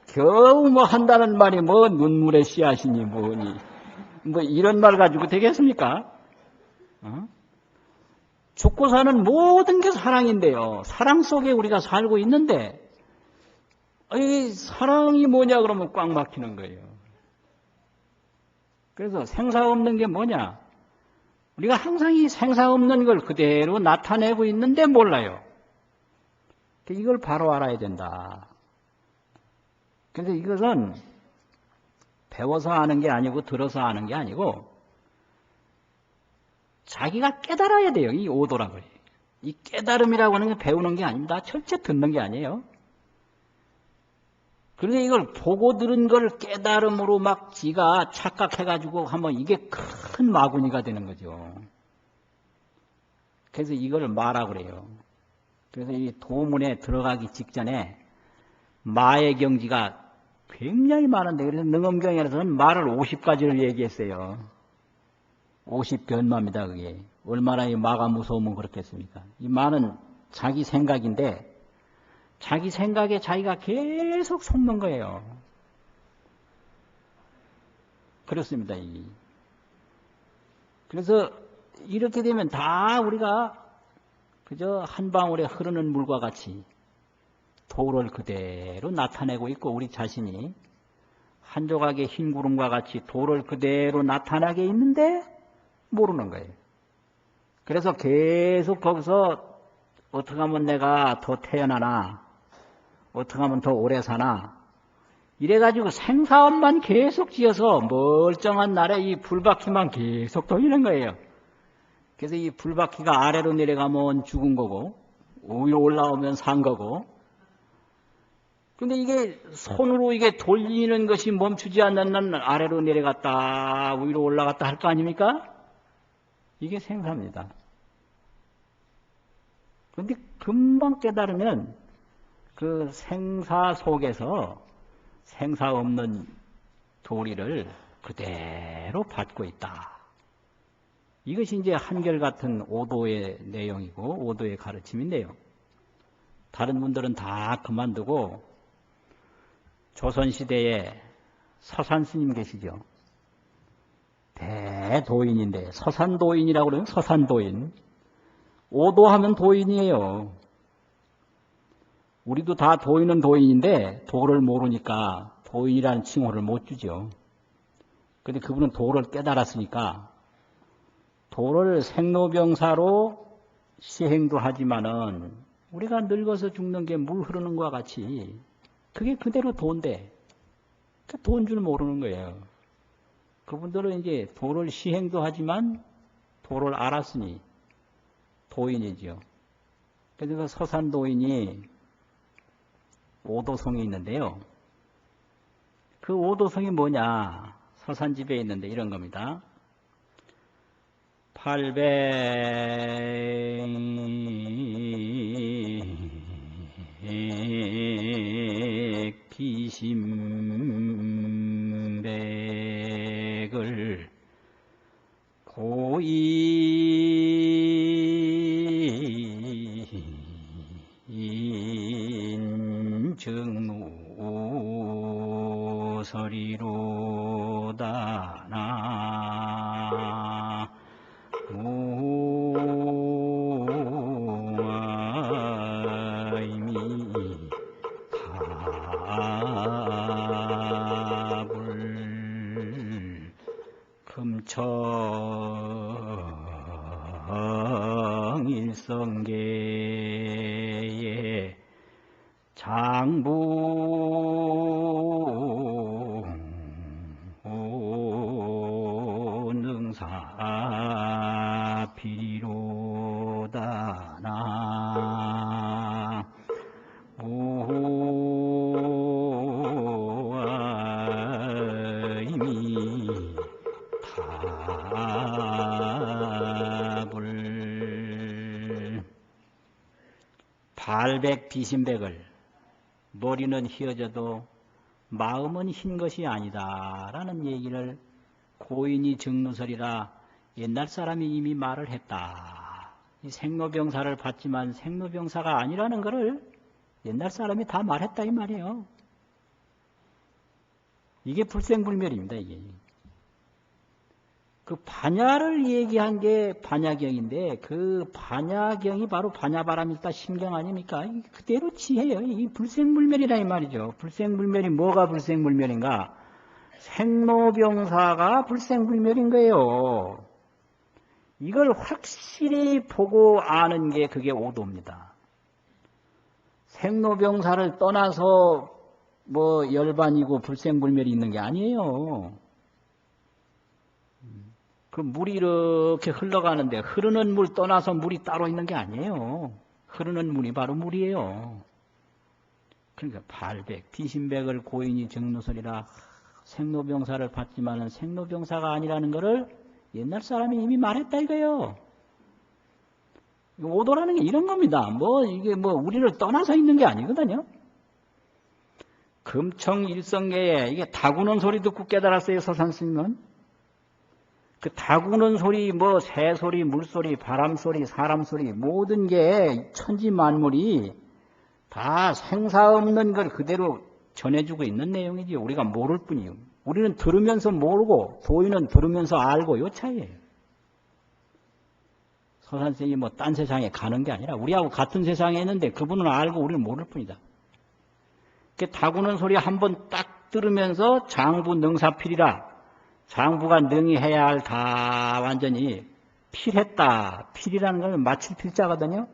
겨우 뭐 한다는 말이 뭐 눈물의 씨앗이니 뭐니 뭐 이런 말 가지고 되겠습니까? 죽고 사는 모든 게 사랑인데요. 사랑 속에 우리가 살고 있는데 이 사랑이 뭐냐 그러면 꽉 막히는 거예요. 그래서 생사 없는 게 뭐냐? 우리가 항상 이 생사 없는 걸 그대로 나타내고 있는데 몰라요. 이걸 바로 알아야 된다. 그래서 이것은 배워서 아는 게 아니고 들어서 아는 게 아니고 자기가 깨달아야 돼요. 이 오도락을. 이 깨달음이라고 하는 게 배우는 게 아닙니다. 철저히 듣는 게 아니에요. 그런데 이걸 보고 들은 걸 깨달음으로 막 지가 착각해가지고 하면 이게 큰 마구니가 되는 거죠. 그래서 이걸 마라고 그래요. 그래서 이 도문에 들어가기 직전에 마의 경지가 굉장히 많은데 그래서 능엄경에서는 말을 50가지를 얘기했어요. 50변마입니다. 그게. 얼마나 이 마가 무서우면 그렇겠습니까? 이 마는 자기 생각인데 자기 생각에 자기가 계속 속는 거예요. 그렇습니다. 그래서 이렇게 되면 다 우리가 그저 한 방울에 흐르는 물과 같이 도를 그대로 나타내고 있고 우리 자신이 한 조각의 흰 구름과 같이 도를 그대로 나타나게 있는데 모르는 거예요. 그래서 계속 거기서 어떻게 하면 내가 더 태어나나, 어떻게 하면 더 오래 사나, 이래가지고 생사업만 계속 지어서 멀쩡한 날에 이 불바퀴만 계속 돌리는 거예요. 그래서 이 불바퀴가 아래로 내려가면 죽은 거고, 위로 올라오면 산 거고, 근데 이게 손으로 이게 돌리는 것이 멈추지 않는 날 아래로 내려갔다, 위로 올라갔다 할 거 아닙니까? 이게 생사입니다. 그런데 금방 깨달으면 그 생사 속에서 생사 없는 도리를 그대로 받고 있다. 이것이 이제 한결같은 오도의 내용이고 오도의 가르침인데요. 다른 분들은 다 그만두고 조선시대에 서산스님 계시죠. 대도인인데 서산도인이라고 그러면 서산도인. 오도하면 도인이에요. 우리도 다 도인은 도인인데 도를 모르니까 도인이라는 칭호를 못 주죠. 그런데 그분은 도를 깨달았으니까 도를 생로병사로 시행도 하지만은 우리가 늙어서 죽는 게 물 흐르는 것과 같이 그게 그대로 도인데 돈 줄 모르는 거예요. 그분들은 이제 도를 시행도 하지만 도를 알았으니 도인이죠. 그래서 그 서산도인이 오도성이 있는데요. 그 오도성이 뭐냐? 서산집에 있는데 이런 겁니다. 800비심백을 고인 증누서리로다 나 무아이미 답을 금청일성계의 장부 능사비로다 나 무아이미 답을 발백비신백을 머리는 휘어져도 마음은 흰 것이 아니다라는 얘기를 고인이 증누설이라 옛날 사람이 이미 말을 했다. 이 생로병사를 받지만 생로병사가 아니라는 것을 옛날 사람이 다 말했다 이 말이에요. 이게 불생불멸입니다. 이게. 그 반야를 얘기한 게 반야경인데 그 반야경이 바로 반야바람일다 심경 아닙니까? 그대로 지혜예요. 이 불생불멸이라 이 말이죠. 불생불멸이 뭐가 불생불멸인가? 생로병사가 불생불멸인 거예요. 이걸 확실히 보고 아는 게 그게 오도입니다. 생로병사를 떠나서 뭐 열반이고 불생불멸이 있는 게 아니에요. 그 물이 이렇게 흘러가는데 흐르는 물 떠나서 물이 따로 있는 게 아니에요. 흐르는 물이 바로 물이에요. 그러니까 발백, 비신백을 고인이 정노설이라 생로병사를 받지만은 생로병사가 아니라는 것을 옛날 사람이 이미 말했다 이거예요. 오도라는 게 이런 겁니다. 이게 우리를 떠나서 있는 게 아니거든요. 금청일성계에 이게 다구는 소리 듣고 깨달았어요, 서산스님은. 그 다구는 소리, 새 소리, 물소리, 바람 소리, 사람 소리, 모든 게 천지 만물이 다 생사 없는 걸 그대로 전해주고 있는 내용이지. 우리가 모를 뿐이요. 우리는 들으면서 모르고, 도인은 들으면서 알고, 요 차이예요. 서산생이 딴 세상에 가는 게 아니라 우리하고 같은 세상에 있는데 그분은 알고 우리는 모를 뿐이다. 그 다구는 소리 한번 딱 들으면서 장부 능사필이라 장부가 능히 해야 할 다 완전히 필했다. 필이라는 건 마칠 필자거든요.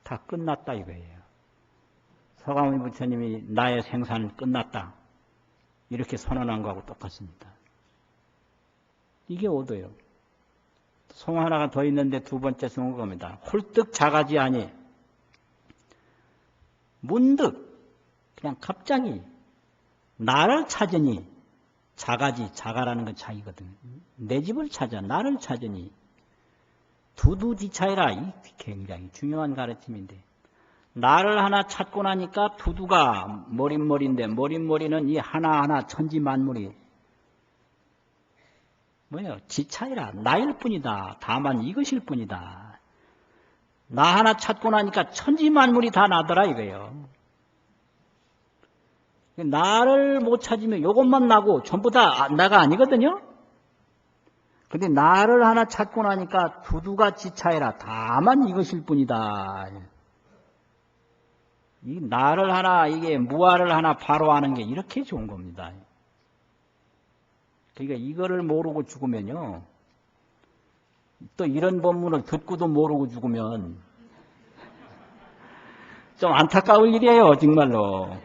다 끝났다 이거예요. 서가모니 부처님이 나의 생사는 끝났다. 이렇게 선언한 거하고 똑같습니다. 이게 오도요. 송 하나가 더 있는데 두 번째 송은 겁니다. 홀뜩 자가지 아니. 문득 그냥 갑자기 나를 찾으니 자가지 자가라는 건 자기거든요. 내 집을 찾아 나를 찾으니 두두지차이라. 이 굉장히 중요한 가르침인데 나를 하나 찾고 나니까 두두가 머릿머리인데 머릿머리는 이 하나하나 천지만물이 뭐예요? 지차이라 나일 뿐이다. 다만 이것일 뿐이다. 나 하나 찾고 나니까 천지만물이 다 나더라 이거예요. 나를 못 찾으면 이것만 나고 전부 다 나가 아니거든요. 근데 나를 하나 찾고 나니까 두두가 지차이라 다만 이것일 뿐이다. 이 나를 하나 이게 무아를 하나 바로 아는 게 이렇게 좋은 겁니다. 그러니까 이거를 모르고 죽으면요. 또 이런 법문을 듣고도 모르고 죽으면 좀 안타까울 일이에요, 정말로.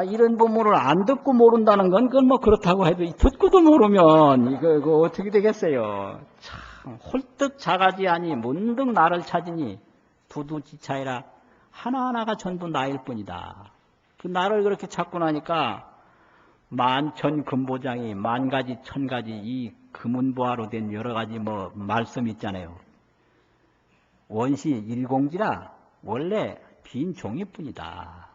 이런 법문을 안 듣고 모른다는 건 그건 뭐 그렇다고 해도 듣고도 모르면 이거 어떻게 되겠어요? 참 홀뜩 자가지 아니 문득 나를 찾으니 두두지차이라 하나하나가 전부 나일 뿐이다. 그 나를 그렇게 찾고 나니까 만천 금보장이 만 가지 천 가지 이 금은보화로 된 여러 가지 뭐 말씀이 있잖아요. 원시 일공지라 원래 빈 종이뿐이다.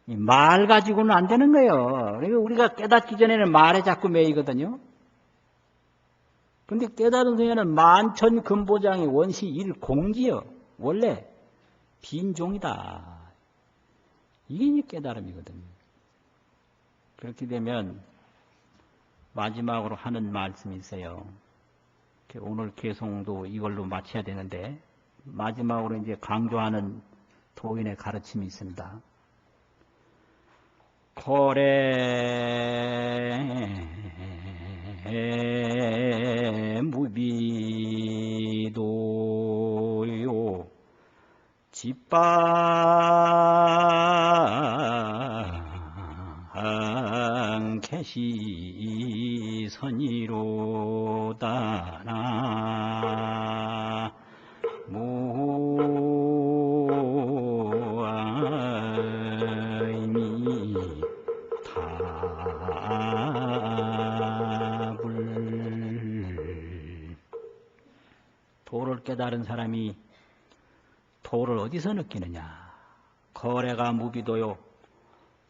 이 말 가지고는 안 되는 거예요. 그러니까 우리가 깨닫기 전에는 말에 자꾸 매이거든요. 근데 깨달은 후에는 만천 금보장이 원시 일공지요. 원래 빈 종이다. 이게 깨달음이거든요. 그렇게 되면 마지막으로 하는 말씀이 있어요. 오늘 개송도 이걸로 마쳐야 되는데 마지막으로 이제 강조하는 도인의 가르침이 있습니다. 거래 무비도요 집방 개시선이로다나 무아이미 답을. 도를 깨달은 사람이 도를 어디서 느끼느냐? 거래가 무비도요.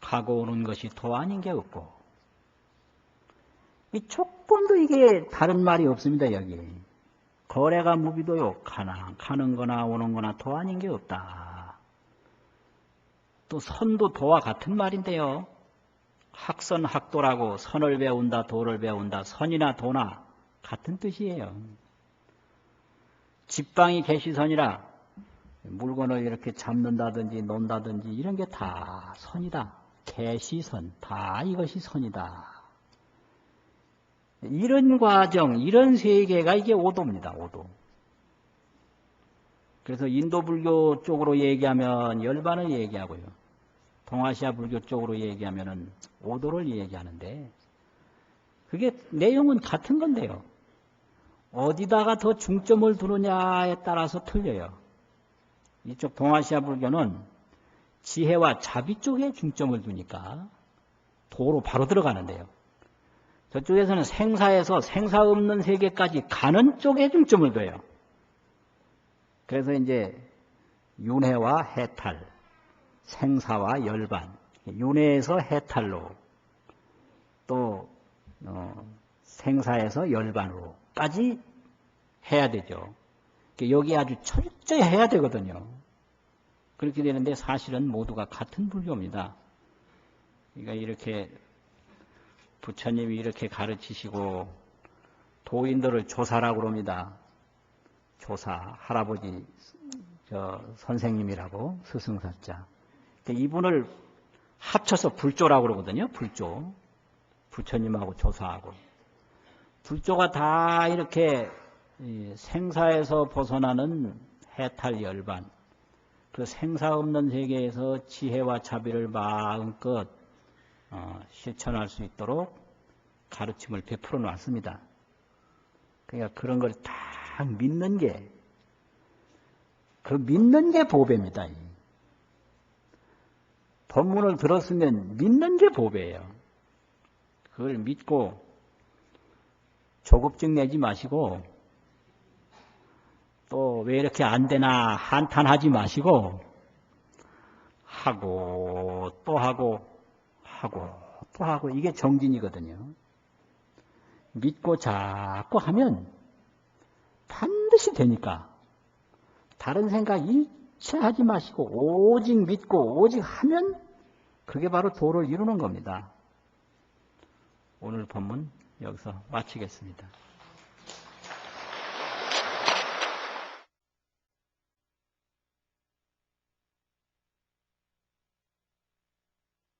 가고 오는 것이 도 아닌 게 없고. 이 조금도 이게 다른 말이 없습니다, 여기. 거래가 무비도요. 가는 거나 오는 거나 도 아닌 게 없다. 또 선도 도와 같은 말인데요. 학선 학도라고 선을 배운다, 도를 배운다. 선이나 도나 같은 뜻이에요. 집방이 개시선이라 물건을 이렇게 잡는다든지 논다든지 이런 게 다 선이다. 개시선, 다 이것이 선이다. 이런 과정, 이런 세계가 이게 오도입니다. 오도. 그래서 인도 불교 쪽으로 얘기하면 열반을 얘기하고요. 동아시아 불교 쪽으로 얘기하면은 오도를 얘기하는데 그게 내용은 같은 건데요. 어디다가 더 중점을 두느냐에 따라서 틀려요. 이쪽 동아시아 불교는 지혜와 자비 쪽에 중점을 두니까 도로 바로 들어가는데요. 저쪽에서는 생사에서 생사 없는 세계까지 가는 쪽에 중점을 둬요. 그래서 이제 윤회와 해탈, 생사와 열반, 윤회에서 해탈로 또 생사에서 열반으로까지 해야 되죠. 여기 아주 철저히 해야 되거든요. 그렇게 되는데 사실은 모두가 같은 불교입니다. 그러니까 이렇게 부처님이 이렇게 가르치시고 도인들을 조사라고 그럽니다. 조사, 할아버지 선생님이라고 스승사자. 이분을 합쳐서 불조라고 그러거든요. 불조. 부처님하고 조사하고. 불조가 다 이렇게 생사에서 벗어나는 해탈 열반, 그 생사 없는 세계에서 지혜와 자비를 마음껏 실천할 수 있도록 가르침을 베풀어 놨습니다. 그러니까 그런 걸 딱 믿는 게, 그 믿는 게 보배입니다. 법문을 들었으면 믿는 게 보배예요. 그걸 믿고 조급증 내지 마시고 또 왜 이렇게 안 되나 한탄하지 마시고 하고 또 하고 하고 또 하고 이게 정진이거든요. 믿고 자꾸 하면 반드시 되니까 다른 생각 일체 하지 마시고 오직 믿고 오직 하면 그게 바로 도를 이루는 겁니다. 오늘 법문 여기서 마치겠습니다.